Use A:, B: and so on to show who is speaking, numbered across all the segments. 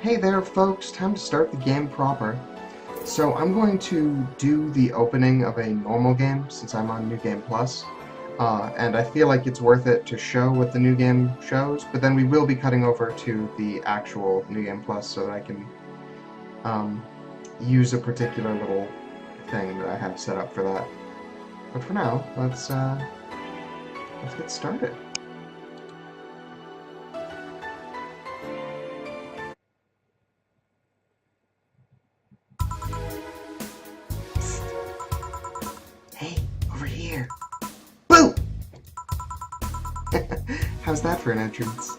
A: Hey there, folks. Time to start the game proper. So I'm going to do the opening of a normal game since I'm on New Game Plus. And I feel like it's worth it to show what the new game shows, but then we will be cutting over to the actual New Game Plus so that I can use a particular little thing that I have set up for that. But for now, let's get started. Hey, over here. Boo! How's that for an entrance?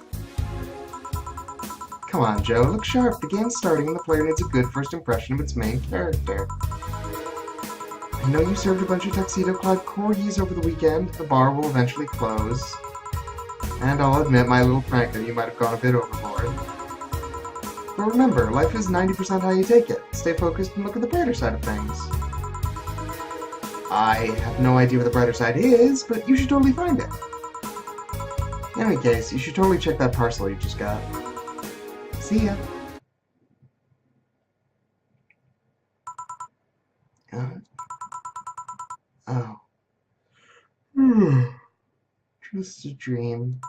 A: Come on, Joe, look sharp. The game's starting and the player needs a good first impression of its main character. I know you served a bunch of tuxedo-clad corgis over the weekend. The bar will eventually close. And I'll admit my little prank that you might have gone a bit overboard. But remember, life is 90% how you take it. Stay focused and look at the brighter side of things. I have no idea what the brighter side is, but you should totally find it. In any case, you should totally check that parcel you just got. See ya. Oh. Just a dream.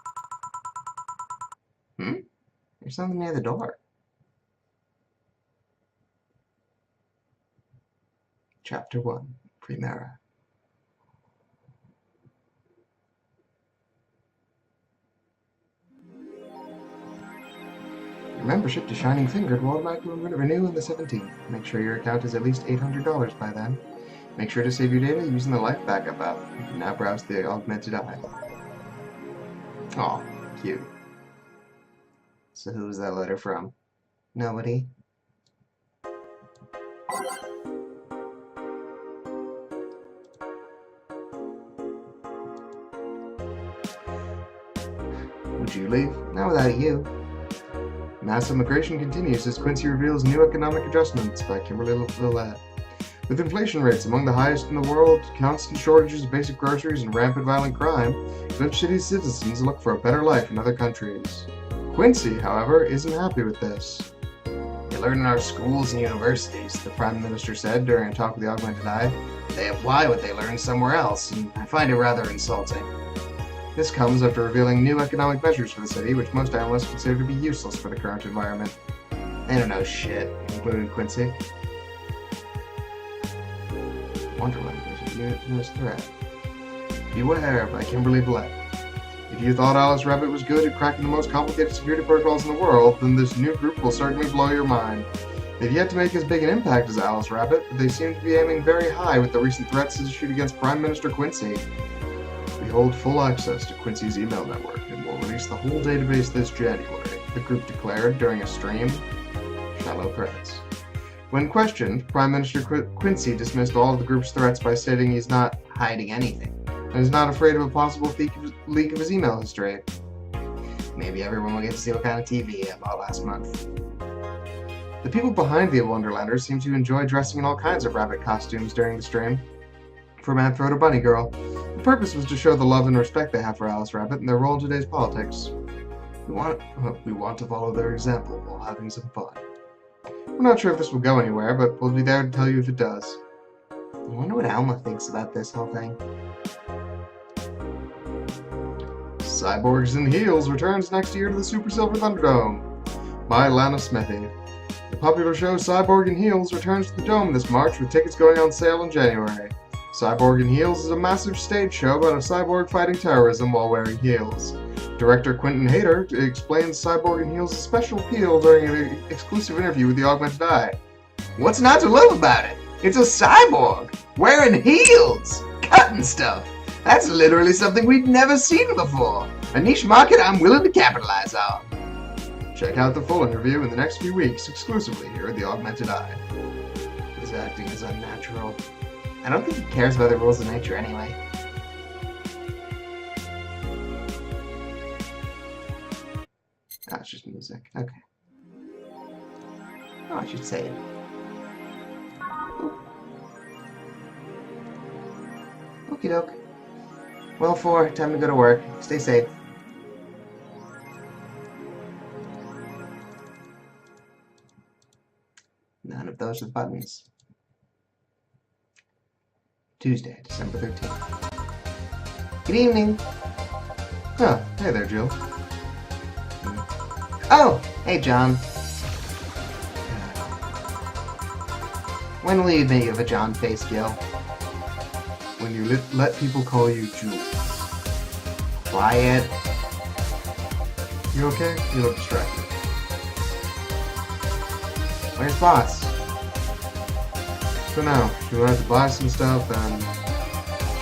A: There's something near the door. Chapter 1, Primera. Your membership to Shining Fingered will automatically renew on the 17th. Make sure your account is at least $800 by then. Make sure to save your data using the Life Backup app. You can now browse the Augmented Eye. Aw, cute. So who's that letter from? Nobody? Would you leave? Not without you. Mass immigration continues as Quincy reveals new economic adjustments by Kimberly Lillette. With inflation rates among the highest in the world, constant shortages of basic groceries, and rampant violent crime, Dutch City's citizens look for a better life in other countries. Quincy, however, isn't happy with this. They learn in our schools and universities, the Prime Minister said during a talk with the Augmented Eye. They apply what they learn somewhere else, and I find it rather insulting. This comes after revealing new economic measures for the city, which most analysts consider to be useless for the current environment. They don't know shit, including Quincy. Wonderland is a newest threat. Beware by Kimberly Lillette. If you thought Alice Rabbit was good at cracking the most complicated security protocols in the world, then this new group will certainly blow your mind. They've yet to make as big an impact as Alice Rabbit, but they seem to be aiming very high with the recent threats issued against Prime Minister Quincy. We hold full access to Quincy's email network and will release the whole database this January, the group declared during a stream. Shallow credits. When questioned, Prime Minister Quincy dismissed all of the group's threats by stating he's not hiding anything, and is not afraid of a possible leak of his email history. Maybe everyone will get to see what kind of TV I bought last month. The people behind the Wonderlanders seem to enjoy dressing in all kinds of rabbit costumes during the stream, from Anthro to Bunny Girl. The purpose was to show the love and respect they have for Alice Rabbit and their role in today's politics. We want to follow their example while having some fun. We're not sure if this will go anywhere, but we'll be there to tell you if it does. I wonder what Alma thinks about this whole thing. Cyborgs in Heels returns next year to the Super Silver Thunderdome by Lana Smithy. The popular show Cyborg in Heels returns to the Dome this March with tickets going on sale in January. Cyborg in Heels is a massive stage show about a cyborg fighting terrorism while wearing heels. Director Quentin Hayter explains Cyborg in Heels' special appeal during an exclusive interview with the Augmented Eye. What's not to love about it? It's a cyborg, wearing heels, cutting stuff. That's literally something we'd never seen before. A niche market I'm willing to capitalize on. Check out the full interview in the next few weeks, exclusively here at the Augmented Eye. His acting is unnatural. I don't think he cares about the rules of nature anyway. Oh, it's just music. Okay. Oh, I should say it. Okie doke. Well, time to go to work. Stay safe. None of those are the buttons. Tuesday, December 13th. Good evening. Oh, hey there, Jill. Oh, hey, John. When will you be of a John face, Jill? When you let people call you Jules. Quiet. You okay? You look distracted. Where's Boss? So now, you wanted to buy some stuff, and...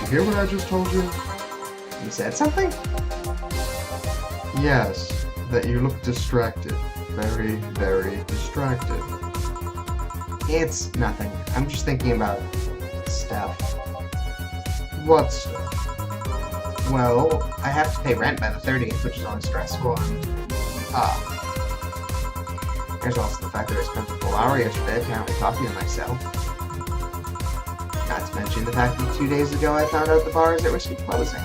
A: Did you hear what I just told you? You said something? Yes, that you look distracted. Very, very distracted. It's nothing. I'm just thinking about stuff. What stuff? Well, I have to pay rent by the 30th, which is always stressful, and... There's also the fact that I spent a full hour yesterday apparently copying myself. Not to mention the fact that 2 days ago I found out the bar is at risk of closing.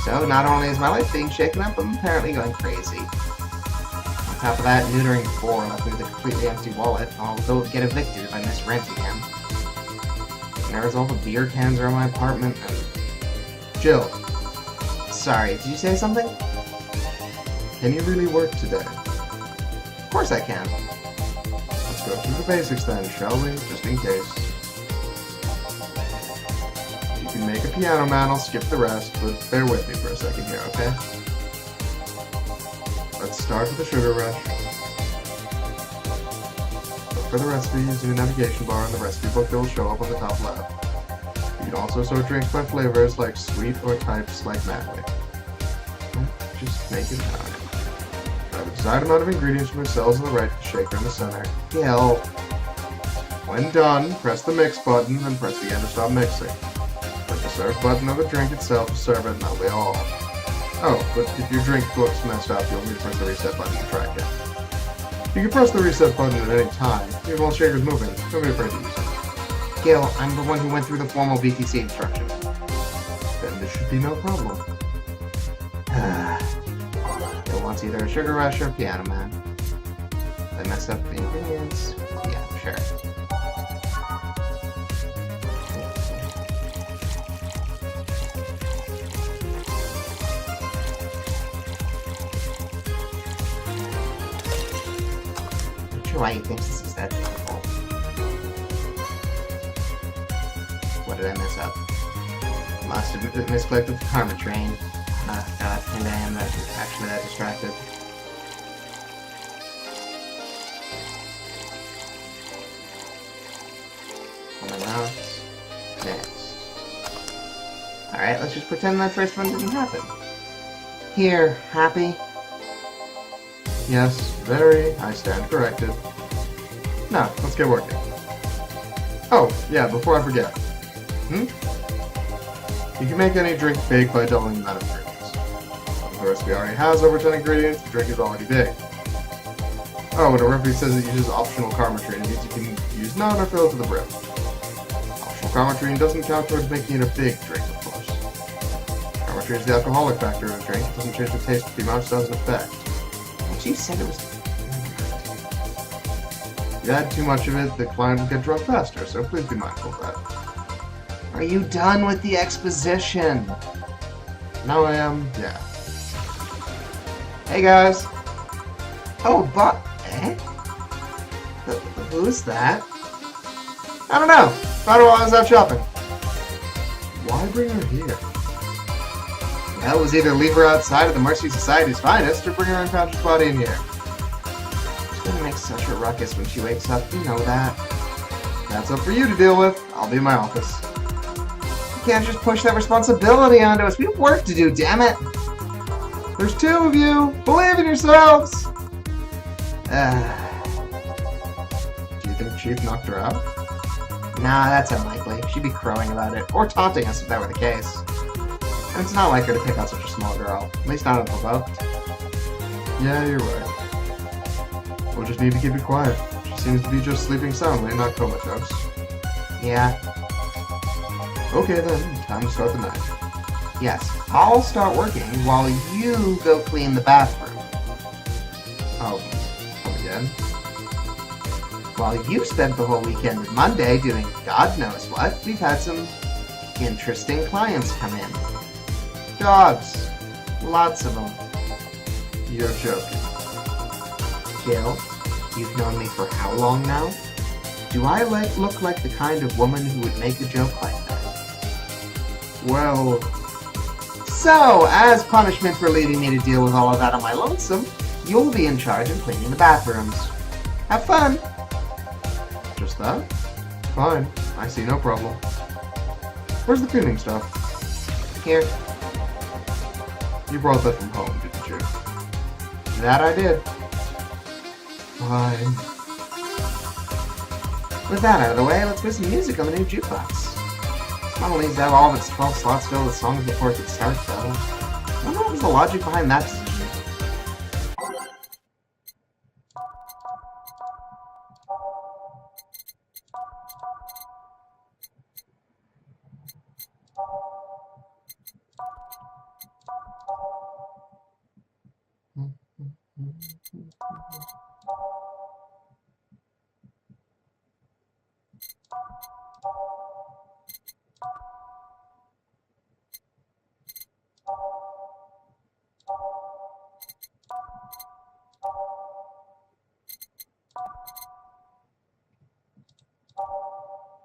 A: So, not only is my life being shaken up, I'm apparently going crazy. On top of that, neutering 4 left me with a completely empty wallet. I'll go get evicted if I miss rent again. And there's all the beer cans around my apartment, and... Jill. Sorry, did you say something? Can you really work today? Of course I can. Let's go through the basics then, shall we? Just in case. You can make a piano man, I'll skip the rest, but bear with me for a second here, okay? Let's start with the sugar rush. Look for the recipe using the navigation bar in the recipe book that will show up on the top left. You can also sort drinks by flavors like sweet or types like Madly. Just make it happen. Grab a desired amount of ingredients from the cells on the right, the shaker in the center. Gil. When done, press the mix button and press the end to stop mixing. Click the serve button of the drink itself to serve it, and that'll be all. Oh, but if your drink looks messed up, you'll need to press the reset button to track it. You can press the reset button at any time, even while shaker's moving. Don't be afraid to use it. Gil, I'm the one who went through the formal BTC instructions. Then this should be no problem. Gil wants either a sugar rush or a piano man. If I mess up the ingredients, yeah, sure. I'm not sure why he thinks this is that difficult. What did I mess up? Must have misclicked with the karma train. God, and I am actually that distracted. Someone else. Next. Alright, let's just pretend that first one didn't happen. Here, happy? Yes, very. I stand corrected. Now, let's get working. Oh, yeah, before I forget. You can make any drink big by doubling the amount of ingredients. If the recipe already has over 10 ingredients, the drink is already big. Oh, and a recipe says it uses optional karma-trine. It means you can use none or fill it to the brim. Optional karma-trine doesn't count towards making it a big drink, of course. Karma-trine is the alcoholic factor of the drink. It doesn't change the taste, but the amount still has an effect. But you said it was... If you add too much of it, the client will get drunk faster, so please be mindful of that. Are you done with the exposition? Now I am, yeah. Hey guys! Oh, but... Eh? Who's that? I don't know! Found her while I was out shopping. Why bring her here? Well, it was either leave her outside of the Mercy Society's finest, or bring her unconscious body in here. She's gonna make such a ruckus when she wakes up, you know that. That's up for you to deal with. I'll be in my office. You can't just push that responsibility onto us. We have work to do, damn it! There's 2 of you! Believe in yourselves! Do you think Chief knocked her out? Nah, that's unlikely. She'd be crowing about it, or taunting us if that were the case. And it's not like her to pick out such a small girl. At least not unprovoked. Yeah, you're right. We'll just need to keep it quiet. She seems to be just sleeping soundly, not comatose. Yeah. Okay then, time to start the night. Yes, I'll start working while you go clean the bathroom. Oh, come again? While you spent the whole weekend and Monday doing God knows what, we've had some interesting clients come in. Dogs. Lots of them.
B: You're joking.
A: Gil, you've known me for how long now? Do I look like the kind of woman who would make a joke like that?
B: Well...
A: So, as punishment for leaving me to deal with all of that on my lonesome, you'll be in charge of cleaning the bathrooms. Have fun!
B: Just that? Fine. I see no problem. Where's the cleaning stuff?
A: Here.
B: You brought that from home, didn't you?
A: That I did.
B: Fine.
A: With that out of the way, let's put some music on the new jukebox. This model needs to have all of its 12 slots filled with songs before it can start, though. I wonder what was the logic behind that decision.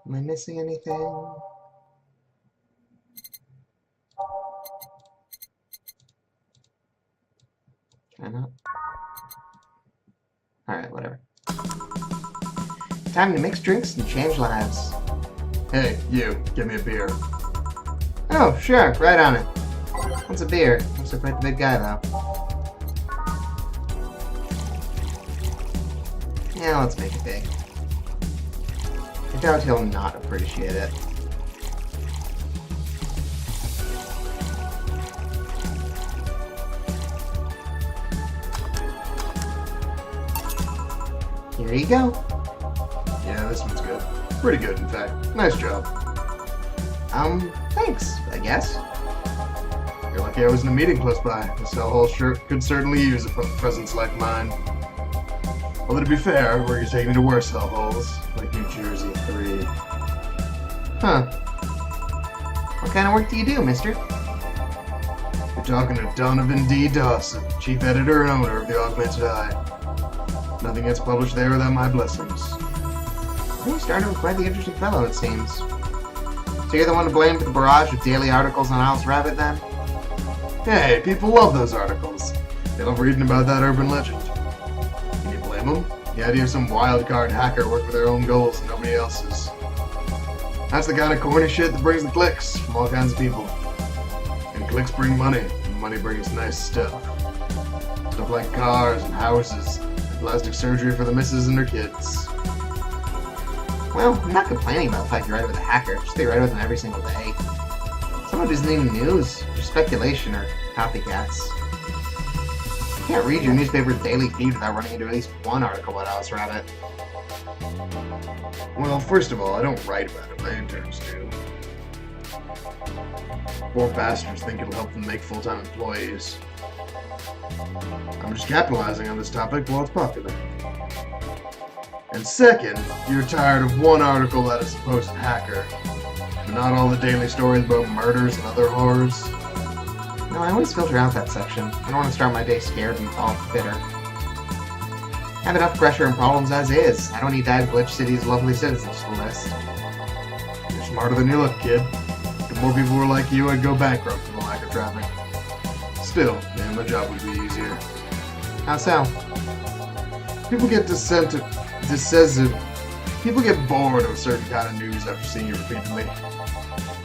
A: Am I missing anything? Can I not? Alright, whatever. Time to mix drinks and change lives.
B: Hey, you, give me a beer.
A: Oh, sure, right on it. What's a beer? Looks like quite the big guy, though. Yeah, let's make it big. I doubt he'll not appreciate it. Here you go.
B: Yeah, this one's good. Pretty good, in fact. Nice job.
A: Thanks, I guess.
B: You're lucky I was in a meeting close by. This hellhole sure could certainly use a presence like mine. Although to be fair, where you're taking me to worse hellholes, like New Jersey 3.
A: Huh. What kind of work do you do, mister?
B: You're talking to Donovan D. Dawson, chief editor and owner of the Augmented Eye. Nothing gets published there without my blessings.
A: You started with quite the interesting fellow, it seems. So you're the one to blame for the barrage of daily articles on Alice Rabbit, then?
B: Hey, people love those articles. They love reading about that urban legend. Can you blame them? The idea of some wild card hacker working for their own goals and nobody else's. That's the kind of corny shit that brings the clicks from all kinds of people. And clicks bring money, and money brings nice stuff. Stuff like cars and houses, and plastic surgery for the missus and her kids.
A: Well, I'm not complaining about the fact you're right with a hacker. Just they write with them every single day. Some of it isn't even news, or speculation, or copycats. You can't read your newspaper's daily feed without running into at least one article about Alice Rabbit.
B: Well, first of all, I don't write about it. My interns do. Poor bastards think it'll help them make full-time employees. I'm just capitalizing on this topic while it's popular. And second, you're tired of one article that is a supposed hacker, but not all the daily stories about murders and other horrors.
A: No, I always filter out that section. I don't want to start my day scared and all bitter. I have enough pressure and problems as is. I don't need to add Glitch City's lovely citizens to the list.
B: You're smarter than you look, kid. If more people were like you, I'd go bankrupt from the lack of traffic. Still, man, my job would be easier.
A: How so?
B: People get people get bored of certain kind of news after seeing it repeatedly.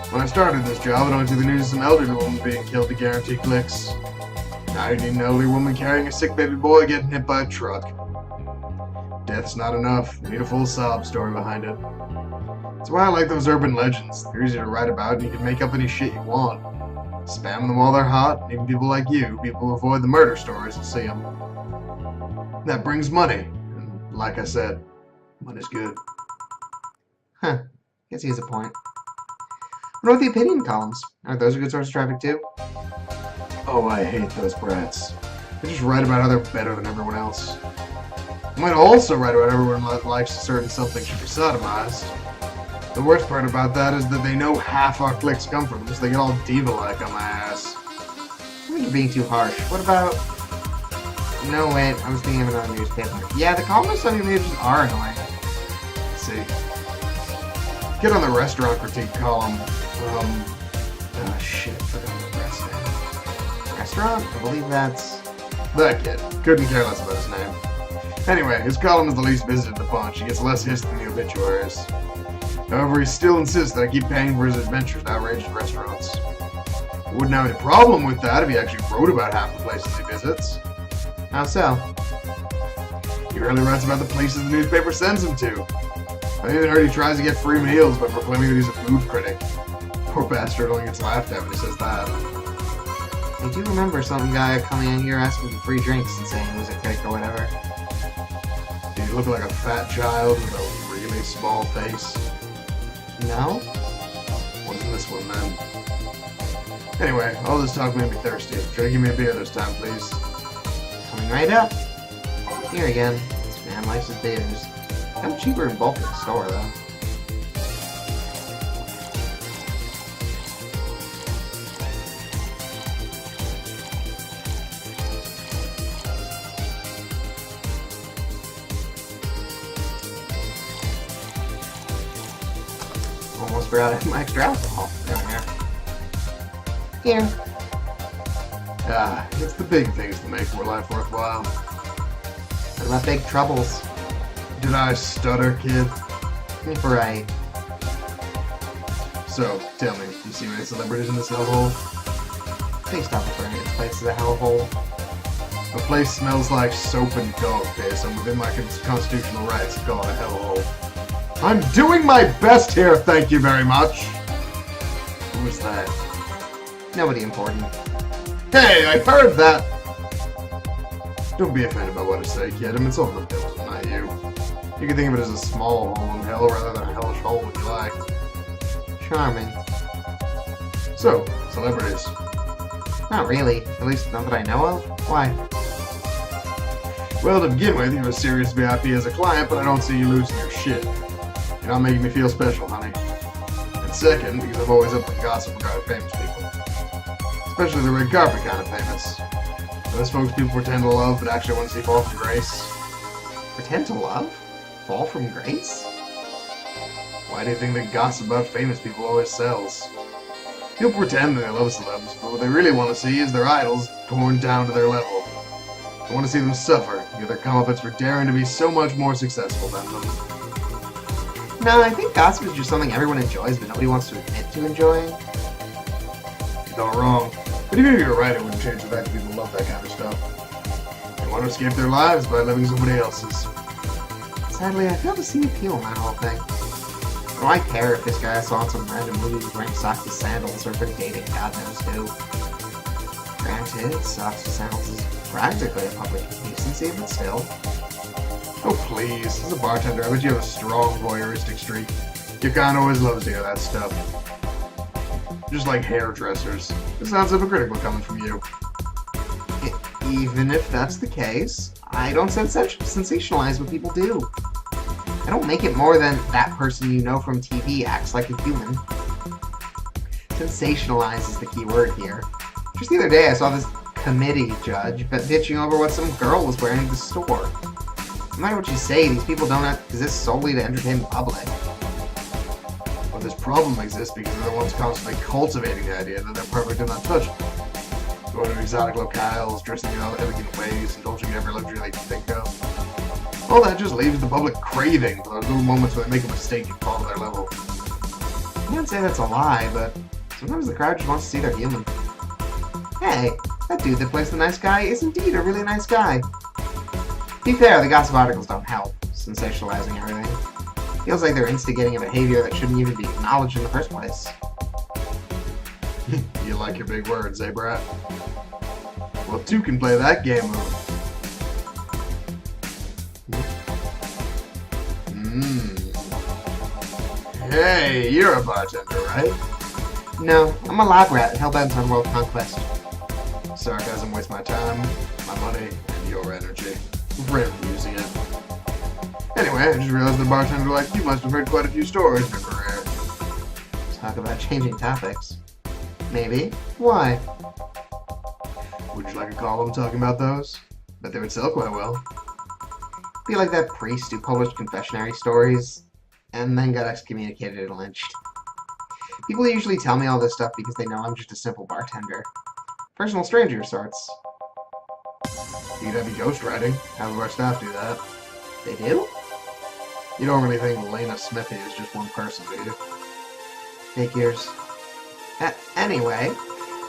B: When I started this job, it only took the news of some elderly woman being killed to guarantee clicks. Now you need an elderly woman carrying a sick baby boy getting hit by a truck. Death's not enough. You need a full sob story behind it. That's why I like those urban legends. They're easy to write about and you can make up any shit you want. Spam them while they're hot, and even people like you, people who avoid the murder stories, will see them. That brings money. And like I said, money's good.
A: Huh. Guess he has a point. What about the opinion columns? Aren't those a good source of traffic too?
B: Oh, I hate those brats. They just write about how they're better than everyone else. Might also write about everyone that likes a certain something should be sodomized. The worst part about that is that they know half our clicks come from them, so they get all diva-like on my ass.
A: I think you're being too harsh. What about... No, wait, I was thinking of another newspaper. Yeah, the columnists on your pages are annoying.
B: Let's see. Get on the restaurant critique column. Shit, I forgot the rest name.
A: Restaurant? I believe that's...
B: That kid. Couldn't care less about his name. Anyway, his column is the least visited in the bunch. He gets less hits than the obituaries. However, he still insists that I keep paying for his adventures to outrageous restaurants. I wouldn't have any problem with that if he actually wrote about half the places he visits.
A: How so?
B: He rarely writes about the places the newspaper sends him to. I even heard he tries to get free meals by proclaiming that he's a food critic. Poor bastard only gets laughed at when he says that.
A: I do remember some guy coming in here asking for free drinks and saying he was a critic or whatever.
B: Did he look like a fat child with a really small face?
A: No?
B: Wasn't this one then? Anyway, all this talk made me thirsty. Try to give me a beer this time, please.
A: Coming right up. Here again. This man likes his beers. Kind of cheaper in bulk at the store, though. Almost forgot I had my extra alcohol down here. Here.
B: Ah, it's the big things that make life worthwhile.
A: What about big troubles?
B: Did I stutter, kid?
A: Right.
B: So, tell me, you see any celebrities in this hellhole?
A: Please stop referring to this place as a hellhole.
B: A place smells like soap and dog piss, and within my constitutional rights to call it a hellhole. I'm doing my best here, thank you very much! Who was that?
A: Nobody important.
B: Hey, I heard that! Don't be offended by what I say, kid. I mean, it's all the devil, not you. You can think of it as a small hole in hell rather than a hellish hole if you like.
A: Charming.
B: So, celebrities.
A: Not really. At least not that I know of. Why?
B: Well, to begin with, you have a serious VIP as a client, but I don't see you losing your shit. You're not making me feel special, honey. And second, because I'm always up for gossip regarding famous people. Especially the red carpet kind of famous. Those folks people pretend to love, but actually want to see fall from grace.
A: Pretend to love? Fall from grace?
B: Why do you think that gossip about famous people always sells? People pretend that they love celebs, but what they really want to see is their idols torn down to their level. They want to see them suffer, get their comeuppance for daring to be so much more successful than them.
A: No, I think gossip is just something everyone enjoys, but nobody wants to admit to enjoying.
B: You're not wrong. But even if you're right, it wouldn't change the fact that people love that kind of stuff. They want to escape their lives by living somebody else's.
A: Sadly, I fail to see appeal in that whole thing. What do I care if this guy saw in some random movie wearing socks and sandals or for dating God knows who? Granted, socks and sandals is practically a public decency, but still.
B: Oh please, as a bartender, I bet you have a strong voyeuristic streak. Your con always loves to hear that stuff. Just like hairdressers. It sounds hypocritical coming from you.
A: Even if that's the case, I don't sensationalize what people do. I don't make it more than that person you know from TV acts like a human. Sensationalize is the key word here. Just the other day I saw this committee judge bitching over what some girl was wearing at the store. No matter what you say, these people don't exist solely to entertain the public.
B: But this problem exists because they're the ones constantly cultivating the idea that they're perfect and untouchable. Going to exotic locales, dressing in all elegant ways, indulging in every luxury they can think of. All that just leaves the public craving for those little moments where they make a mistake and fall to their level.
A: I can't say that's a lie, but sometimes the crowd just wants to see they're human. Hey, that dude that plays the nice guy is indeed a really nice guy. To be fair, the gossip articles don't help, sensationalizing everything. Feels like they're instigating a behavior that shouldn't even be acknowledged in the first place.
B: You like your big words, eh, brat? Well, two can play that game move. Hey, you're a bartender, right?
A: No, I'm a lab rat hellbent on world conquest.
B: Sarcasm wastes my time, my money, and your energy. Refrain from using it. Anyway, I just realized the bartender like you must have heard quite a few stories in your career.
A: Talk about changing topics. Maybe. Why?
B: Would you like a column talking about those? Bet they would sell quite well.
A: Be like that priest who published confessionary stories and then got excommunicated and lynched. People usually tell me all this stuff because they know I'm just a simple bartender. Personal stranger of sorts.
B: You'd have you ghostwriting. Half of our staff do that.
A: They do?
B: You don't really think Lena Smithy is just one person, do you?
A: Figures. Anyway,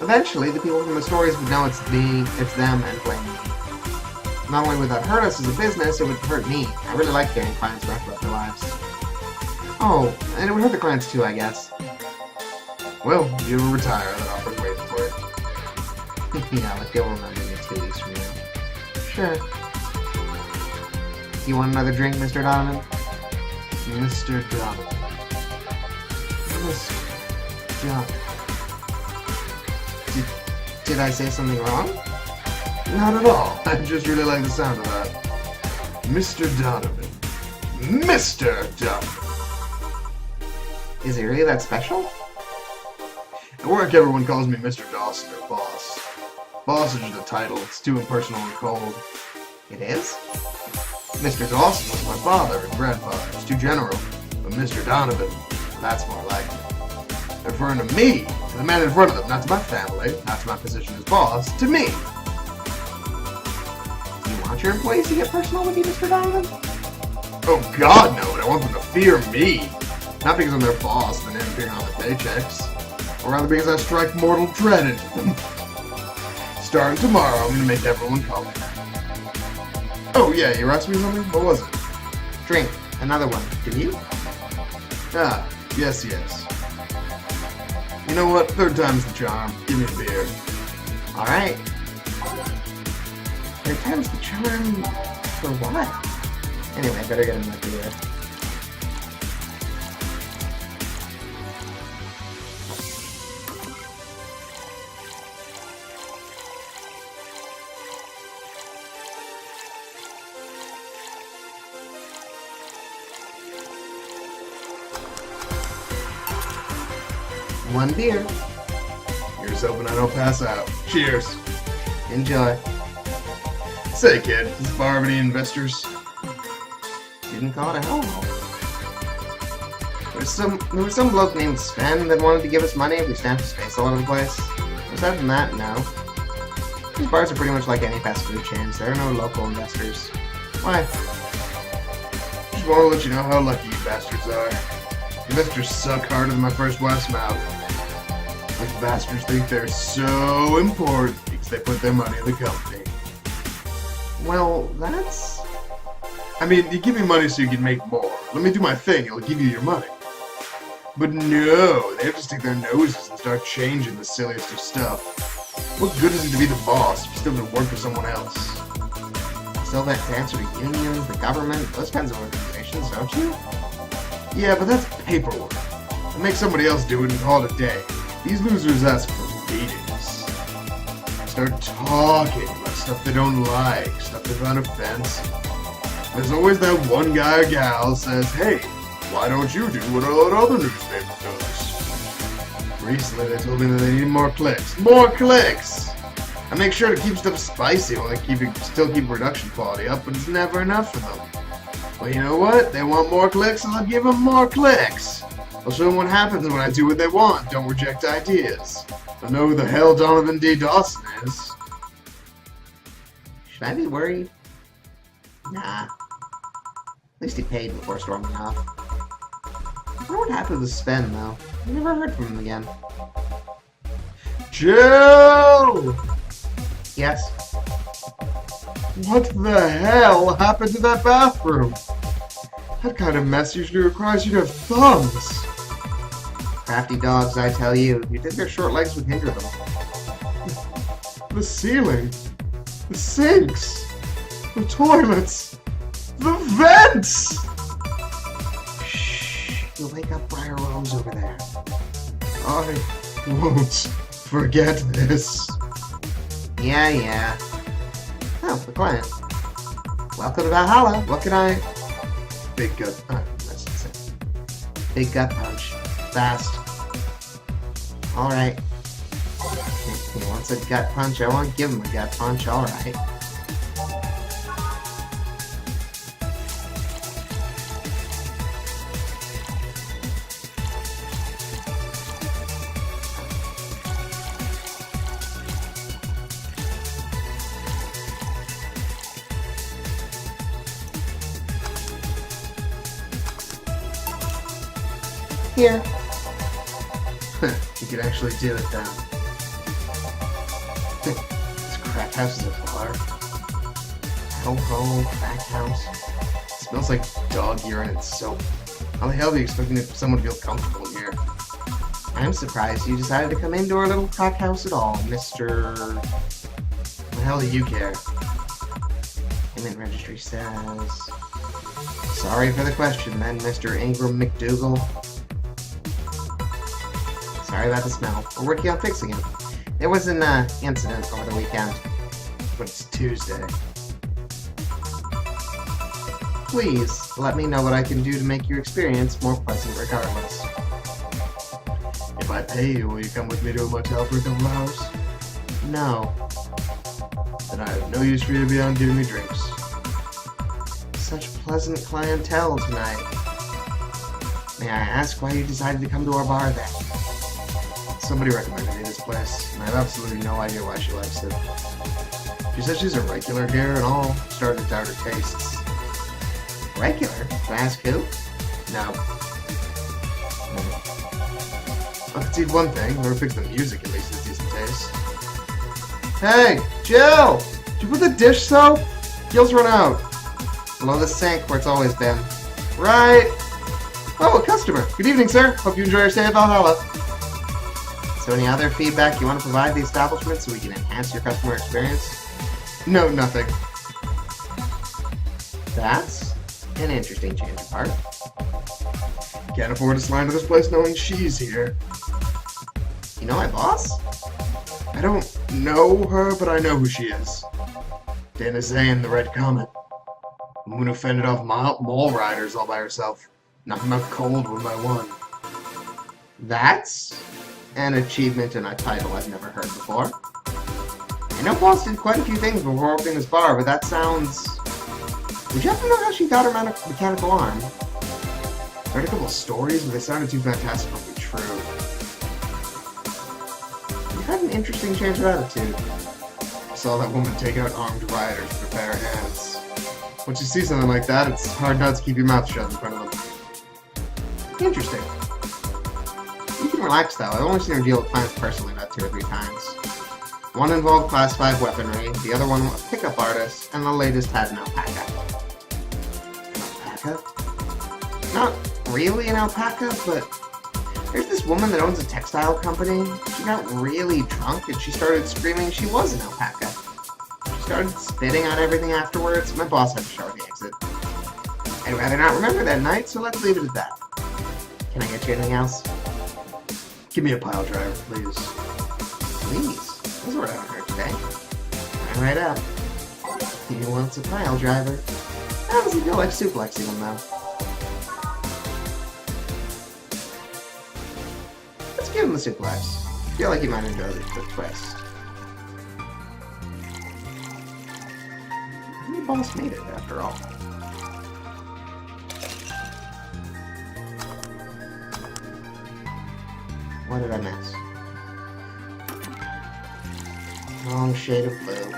A: eventually the people from the stories would know it's me, it's them, and blame me. Not only would that hurt us as a business, it would hurt me. I really like hearing clients rap about their lives. Oh, and it would hurt the clients too, I guess.
B: Well, if you ever retire, that offer's waiting for you.
A: Yeah, like they'll remember me 2 weeks from now. Sure. You want another drink, Mr. Donovan?
B: Mr. Donovan.
A: Mr. Donovan. Did I say something wrong?
B: Not at all. I just really like the sound of that. Mr. Donovan. Mr. Donovan.
A: Is it really that special?
B: At work, everyone calls me Mr. Dawson or Boss. Boss is just a title. It's too impersonal and cold.
A: It is?
B: Mr. Dawson was my father and grandfather. It's too general. But Mr. Donovan, that's more like it. They're referring to me, to the man in front of them, not to my family, not to my position as boss, to me.
A: You want your employees to get personal with you, Mr. Donovan?
B: Oh God, no, and I want them to fear me. Not because I'm their boss and interfering on their paychecks. Or rather because I strike mortal dread into them. Starting tomorrow, I'm gonna make everyone call me. Oh yeah, you asked me something? What was it?
A: Drink. Another one. Did you?
B: Ah, yes. You know what? Third time's the charm. Give me a beer.
A: Alright. Third time's the charm for what? Anyway, I better get him my beer. One beer.
B: Here's hoping I don't pass out. Cheers.
A: Enjoy.
B: Say, kid, does this bar have any investors?
A: Didn't call it a hellhole. There was some bloke named Sven that wanted to give us money if we stamped his face all over the place. Aside from that, no. These bars are pretty much like any fast food chains. There are no local investors. Why?
B: Just want to let you know how lucky you bastards are. Investors suck harder than my first wife's mouth. These bastards think they're so important because they put their money in the company.
A: Well, that's...
B: I mean, you give me money so you can make more. Let me do my thing, it'll give you your money. But no, they have to stick their noses and start changing the silliest of stuff. What good is it to be the boss if you still have to work for someone else?
A: Still that to answer unions, the government, those kinds of organizations, don't you?
B: Yeah, but that's paperwork. I make somebody else do it and call it a day. These losers ask for meetings. Start talking about stuff they don't like, stuff they find offensive. There's always that one guy or gal says, hey, why don't you do what all that other newspaper does? Recently they told me that they need more clicks. More clicks! I make sure to keep stuff spicy while they still keep production quality up, but it's never enough for them. Well, you know what? They want more clicks, and I'll give them more clicks. I'll show them what happens when I do what they want. Don't reject ideas. I know who the hell Donovan D. Dawson is.
A: Should I be worried? Nah. At least he paid before storming off. I wonder what happened with Sven, though. I never heard from him again.
B: Jill!
A: Yes?
B: What the hell happened to that bathroom? That kind of mess usually requires you to have thumbs.
A: Crafty dogs, I tell you. You'd think their short legs would hinder them.
B: The ceiling. The sinks. The toilets. The vents!
A: Shh. You'll wake up Briar Rose over there.
B: I won't forget this.
A: Yeah. Oh, the client. Welcome to Vallhalla. What can I... big gut. That's insane. Big gut punch. Fast. Alright. He wants a gut punch. I won't give him a gut punch. Alright. Here. You could actually do it then. This crack house is a bar. Ho-ho, crack house. It smells like dog urine and soap. How the hell are you expecting someone to feel comfortable in here? I'm surprised you decided to come into our little crack house at all, Mr. What the hell do you care? Payment registry says... Sorry for the question then, Mr. Ingram McDougal. Sorry about the smell. We're working on fixing it. There was an incident over the weekend. But it's Tuesday. Please, let me know what I can do to make your experience more pleasant regardless.
B: If I pay you, will you come with me to a motel for a couple of hours?
A: No.
B: Then I have no use for you beyond giving me drinks.
A: Such pleasant clientele tonight. May I ask why you decided to come to our bar then?
B: Somebody recommended me this place, and I have absolutely no idea why she likes it. She said she's a regular here and all, started to doubt her tastes.
A: Regular? Can I ask who?
B: No. I'll concede one thing, whoever picks the music at least has decent taste.
A: Hey, Jill! Did you put the dish soap? Gil's run out. Below the sink where it's always been. Right! Oh, a customer. Good evening, sir. Hope you enjoy your stay at Vallhalla. So any other feedback you want to provide the establishment so we can enhance your customer experience?
B: No, nothing.
A: That's an interesting change of heart.
B: Can't afford to slide into this place knowing she's here.
A: You know my boss?
B: I don't know her, but I know who she is. Dana Zane, the Red Comet. The one who fended off mall riders all by herself. Knocked them out cold one by one.
A: That's an achievement and a title I've never heard before. I know Boss did quite a few things before opening this bar, but that sounds... Would you happen to know how she got her mechanical arm?
B: I heard a couple of stories, but they sounded too fantastic to be true.
A: You had an interesting change of attitude.
B: I saw that woman take out armed riders with her bare hands. Once you see something like that, it's hard not to keep your mouth shut in front of them.
A: Interesting. You can relax though, I've only seen her deal with clients personally about 2 or 3 times. One involved Class 5 weaponry, the other one a pickup artist, and the latest had an alpaca. An alpaca? Not really an alpaca, but there's this woman that owns a textile company. She got really drunk and she started screaming she was an alpaca. She started spitting on everything afterwards. My boss had to show her the exit. I'd rather not remember that night, so let's leave it at that. Can I get you anything else?
B: Give me a pile driver, please.
A: Please. That's what I haven't heard today. Run right up. He wants a pile driver. How does he feel like suplexing him though? Let's give him the suplex. I feel like he might enjoy the twist. The boss made it after all. What did I miss? Wrong shade of blue.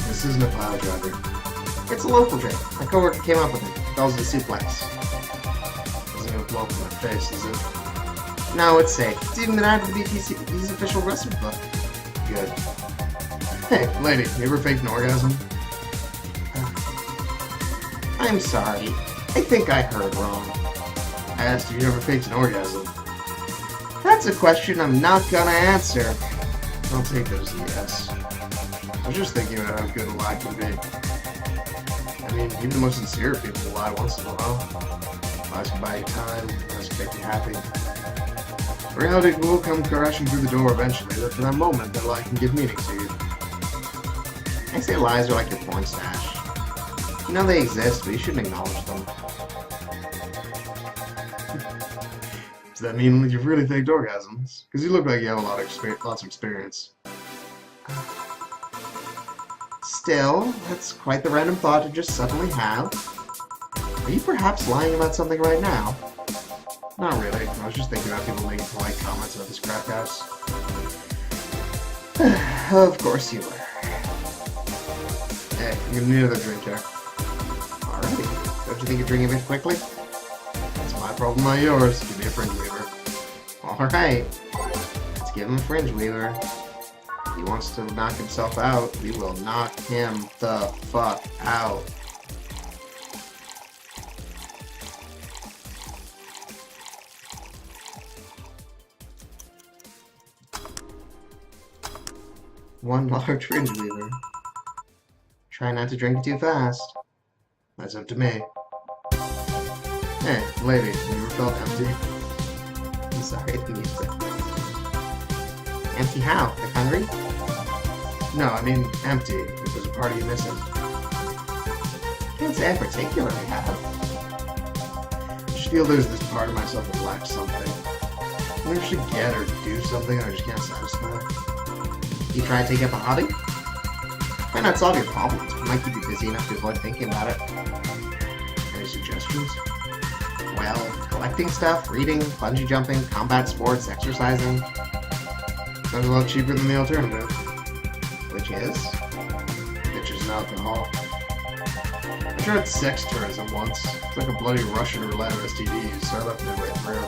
B: This isn't a pile driver.
A: It's a local drink. My coworker came up with it. Calls it a suplex.
B: Doesn't even blow up in my face, is it?
A: No, it's safe. It's even been added to the BTC's official recipe book.
B: Good. Hey, lady, you ever faked an orgasm?
A: I'm sorry. I think I heard wrong.
B: I asked if you ever faked an orgasm.
A: That's a question I'm not gonna answer.
B: I'll take that as a yes. I was just thinking about how good a lie can be. I mean, even the most sincere people lie once in a while. Lies can buy you time, lies can make you happy.
A: Reality will come crashing through the door eventually, but for that moment, that lie can give meaning to you. I say lies are like your porn stash. You know they exist, but you shouldn't acknowledge them.
B: Does that mean you've really faked orgasms? Because you look like you have a lot of lots of experience.
A: Still, that's quite the random thought to just suddenly have. Are you perhaps lying about something right now?
B: Not really. I was just thinking about people making polite comments about this crack house.
A: Of course you were.
B: Hey, I'm gonna need another drink here.
A: Alrighty. Don't you think you're drinking a bit quickly?
B: That's my problem, not yours. Give me a fringe weaver.
A: Alright. Let's give him a fringe weaver. If he wants to knock himself out, we will knock him the fuck out. One large fringe weaver. Try not to drink it too fast.
B: That's up to me.
A: Hey,
B: Lady, have you ever felt empty?
A: I'm sorry, I didn't use it. Empty how? Like hungry?
B: No, I mean empty. If there's a part of you missing.
A: Can't say I particularly have.
B: I just feel there's this part of myself that lacks something. I wonder if I should get or do something I just can't satisfy.
A: You try to take up a hobby? Might not solve your problems, but might keep you busy enough to avoid thinking about it.
B: Any suggestions?
A: Well, collecting stuff, reading, bungee jumping, combat sports, exercising.
B: Sounds a lot cheaper than the alternative.
A: Which is?
B: Bitches and alcohol. I tried sex tourism once. It's like a bloody Russian roulette of STDs, so I left midway through.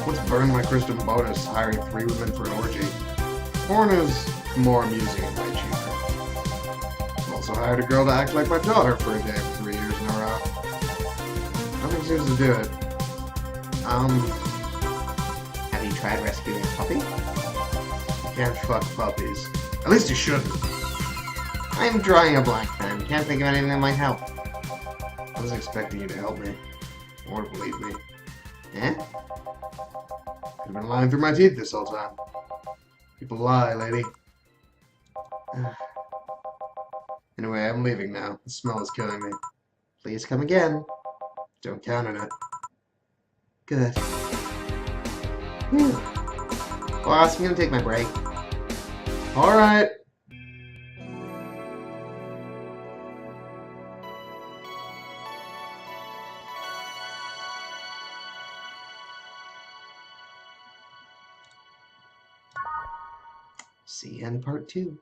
B: Once burned my Christian bonus hiring 3 women for an orgy. Porn is more amusing and way cheaper. Also hired a girl to act like my daughter for a day for 3 years in a row. Nothing seems to do it.
A: Have you tried rescuing a puppy?
B: You can't fuck puppies. At least you shouldn't.
A: I'm drawing a blank then. Can't think of anything that might help.
B: I was expecting you to help me. Or to believe me.
A: Eh?
B: Could have been lying through my teeth this whole time. People lie, lady. Anyway, I'm leaving now. The smell is killing me.
A: Please come again.
B: Don't count on it.
A: Good. Whew. Boss, I'm gonna take my break.
B: Alright.
A: See you in part 2.